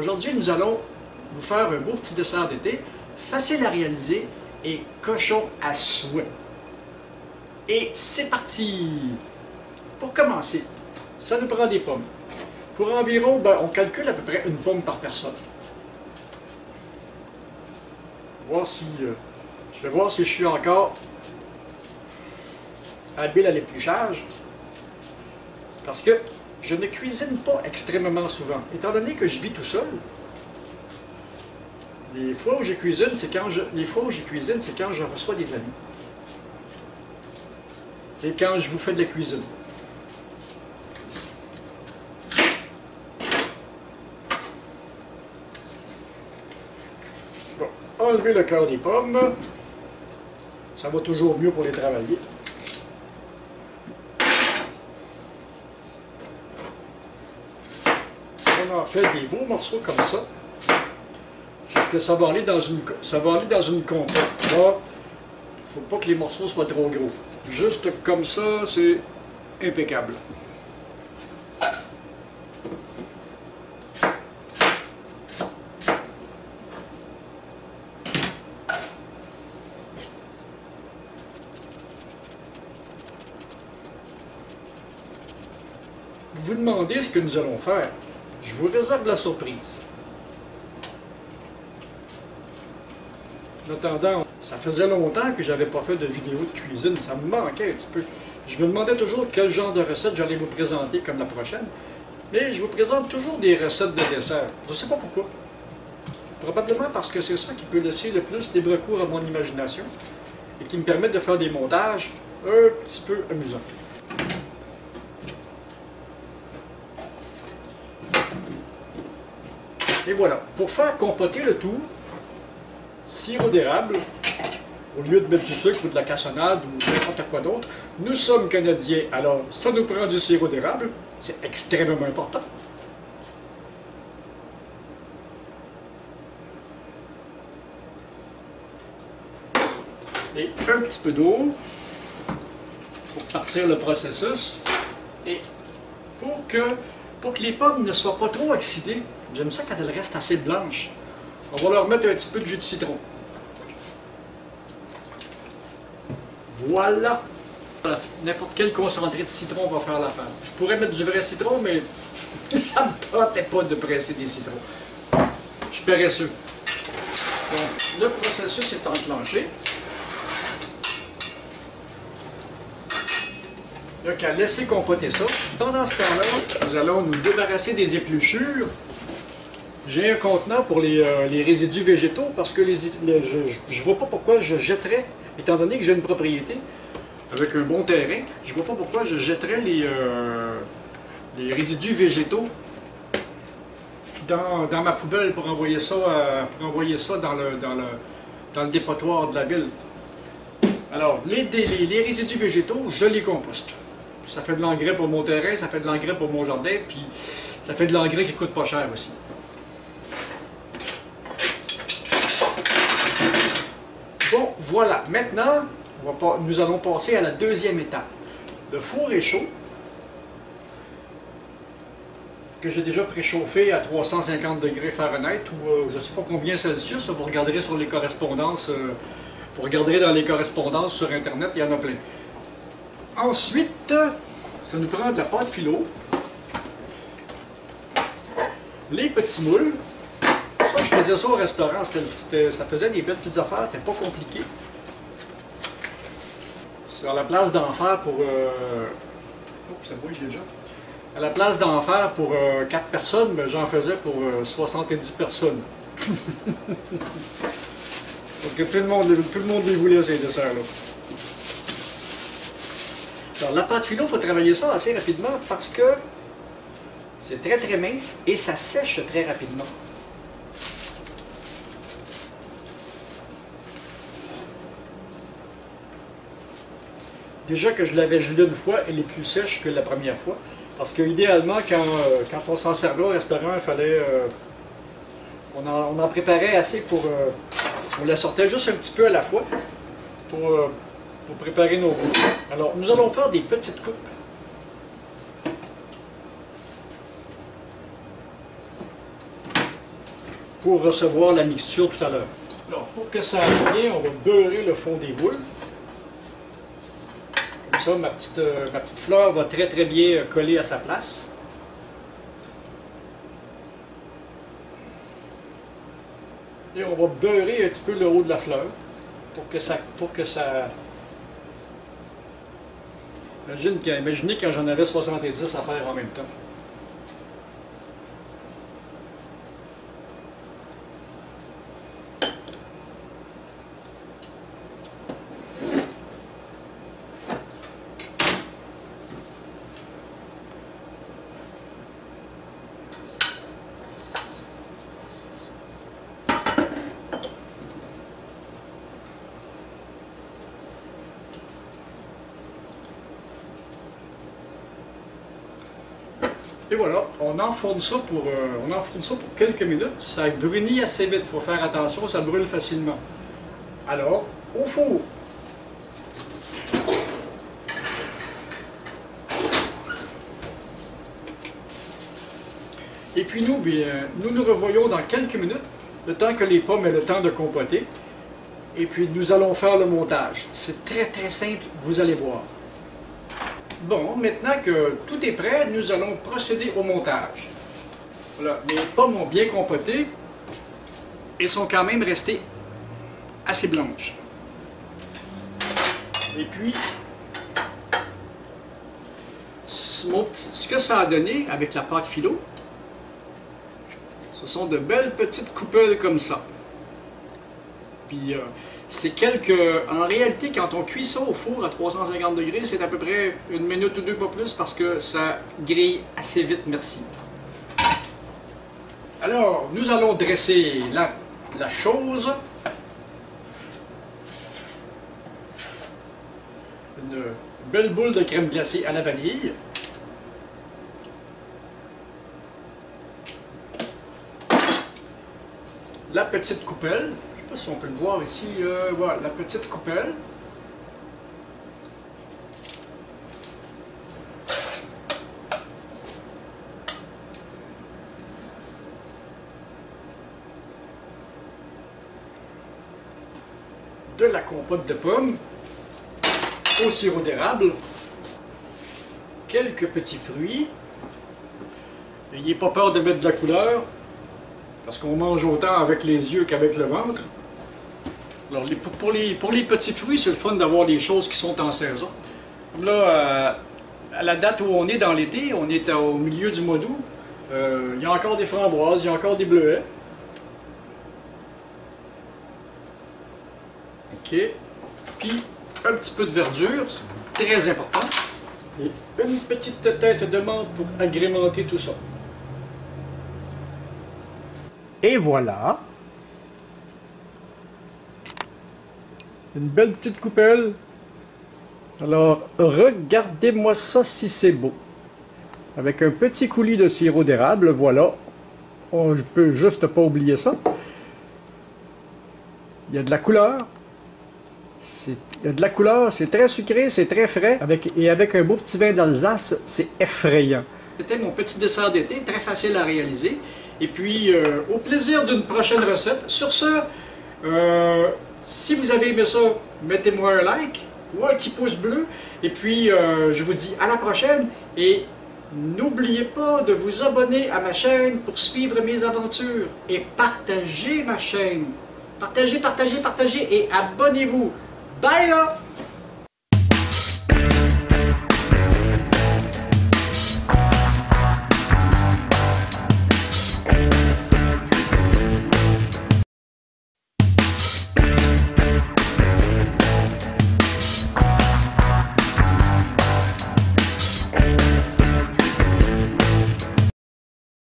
Aujourd'hui, nous allons vous faire un beau petit dessert d'été, facile à réaliser et cochon à souhait. Et c'est parti! Pour commencer, ça nous prend des pommes. Pour environ, on calcule à peu près une pomme par personne. Je vais voir si je suis encore habile à l'épluchage. Parce que je ne cuisine pas extrêmement souvent. Étant donné que je vis tout seul, les fois où je cuisine, c'est quand je reçois des amis. Et quand je vous fais de la cuisine. Bon, enlever le cœur des pommes. Ça va toujours mieux pour les travailler. On en fait des beaux morceaux comme ça. Parce que ça va aller dans une compote. Là, il ne faut pas que les morceaux soient trop gros. Juste comme ça, c'est impeccable. Vous vous demandez ce que nous allons faire. Je vous réserve la surprise. En attendant, ça faisait longtemps que je n'avais pas fait de vidéo de cuisine, ça me manquait un petit peu. Je me demandais toujours quel genre de recette j'allais vous présenter comme la prochaine, mais je vous présente toujours des recettes de dessert. Je ne sais pas pourquoi. Probablement parce que c'est ça qui peut laisser le plus libre cours à mon imagination et qui me permet de faire des montages un petit peu amusants. Et voilà, pour faire compoter le tout, sirop d'érable, au lieu de mettre du sucre ou de la cassonade ou n'importe quoi d'autre, nous sommes Canadiens, alors ça nous prend du sirop d'érable, c'est extrêmement important. Et un petit peu d'eau pour partir le processus et pour que les pommes ne soient pas trop oxydées. J'aime ça quand elles restent assez blanches. On va leur mettre un petit peu de jus de citron. Voilà! N'importe quel concentré de citron va faire l'affaire. Je pourrais mettre du vrai citron, mais ça ne me tentait pas de presser des citrons. Je suis paresseux. Donc, le processus est enclenché. Il n'y a qu'à laisser compoter ça. Pendant ce temps-là, nous allons nous débarrasser des épluchures. J'ai un contenant pour les résidus végétaux parce que je ne vois pas pourquoi je jetterais, étant donné que j'ai une propriété avec un bon terrain, je ne vois pas pourquoi je jetterais les résidus végétaux dans ma poubelle pour envoyer ça dans le dépotoir de la ville. Alors, les résidus végétaux, je les composte. Ça fait de l'engrais pour mon terrain, ça fait de l'engrais pour mon jardin, puis ça fait de l'engrais qui ne coûte pas cher aussi. Bon, voilà. Maintenant, nous allons passer à la deuxième étape. Le four est chaud, que j'ai déjà préchauffé à 350 degrés Fahrenheit ou je ne sais pas combien Celsius. Vous regarderez sur les correspondances, vous regarderez dans les correspondances sur Internet, il y en a plein. Ensuite, ça nous prend de la pâte philo, les petits moules. Ça, je faisais ça au restaurant, ça faisait des belles petites affaires, c'était pas compliqué. Sur la place d'en faire pour... Oh, ça bouille déjà. À la place d'en faire pour 4 personnes, ben, j'en faisais pour 70 personnes. Parce que tout le monde les voulait, ces desserts-là. Alors, la pâte philo, il faut travailler ça assez rapidement parce que c'est très très mince et ça sèche très rapidement. Déjà que je l'avais gelée une fois, elle est plus sèche que la première fois. Parce que idéalement, quand on s'en servait au restaurant, il fallait... on en préparait assez pour... on la sortait juste un petit peu à la fois pour préparer nos goûts. Alors, nous allons faire des petites coupes. pour recevoir la mixture tout à l'heure. Alors, pour que ça aille bien, on va beurrer le fond des boules. Comme ça, ma petite fleur va très très bien coller à sa place. Et on va beurrer un petit peu le haut de la fleur pour que ça... Imaginez quand j'en avais 70 à faire en même temps. Et voilà, on enfourne ça pour quelques minutes. Ça brunit assez vite, il faut faire attention, ça brûle facilement. Alors, au four. Et puis nous, nous revoyons dans quelques minutes, le temps que les pommes aient le temps de compoter. Et puis nous allons faire le montage. C'est très très simple, vous allez voir. Bon, maintenant que tout est prêt, nous allons procéder au montage. Voilà, les pommes ont bien compoté et sont quand même restées assez blanches. Et puis, ce que ça a donné avec la pâte philo, ce sont de belles petites coupelles comme ça. Puis, en réalité, quand on cuit ça au four à 350 degrés, c'est à peu près une minute ou deux, pas plus, parce que ça grille assez vite, merci. Alors, nous allons dresser la chose. Une belle boule de crème glacée à la vanille. La petite coupelle. Je ne sais pas si on peut le voir ici. Voilà, la petite coupelle. De la compote de pommes au sirop d'érable, quelques petits fruits. N'ayez pas peur de mettre de la couleur, parce qu'on mange autant avec les yeux qu'avec le ventre. Alors, pour les petits fruits, c'est le fun d'avoir des choses qui sont en saison. Là, à la date où on est dans l'été, on est au milieu du mois d'août, il y a encore des framboises, il y a encore des bleuets. OK. Puis, un petit peu de verdure, c'est très important. Et une petite tête de menthe pour agrémenter tout ça. Et voilà. Une belle petite coupelle. Alors, regardez-moi ça si c'est beau. Avec un petit coulis de sirop d'érable, voilà. Oh, je peux juste pas oublier ça. Il y a de la couleur. Il y a de la couleur, c'est très sucré, c'est très frais. Avec un beau petit vin d'Alsace, c'est effrayant. C'était mon petit dessert d'été, très facile à réaliser. Et puis, au plaisir d'une prochaine recette. Sur ce, si vous avez aimé ça, mettez-moi un like ou un petit pouce bleu. Et puis, je vous dis à la prochaine. Et n'oubliez pas de vous abonner à ma chaîne pour suivre mes aventures. Et partagez ma chaîne. Partagez, partagez, partagez et abonnez-vous. Bye là!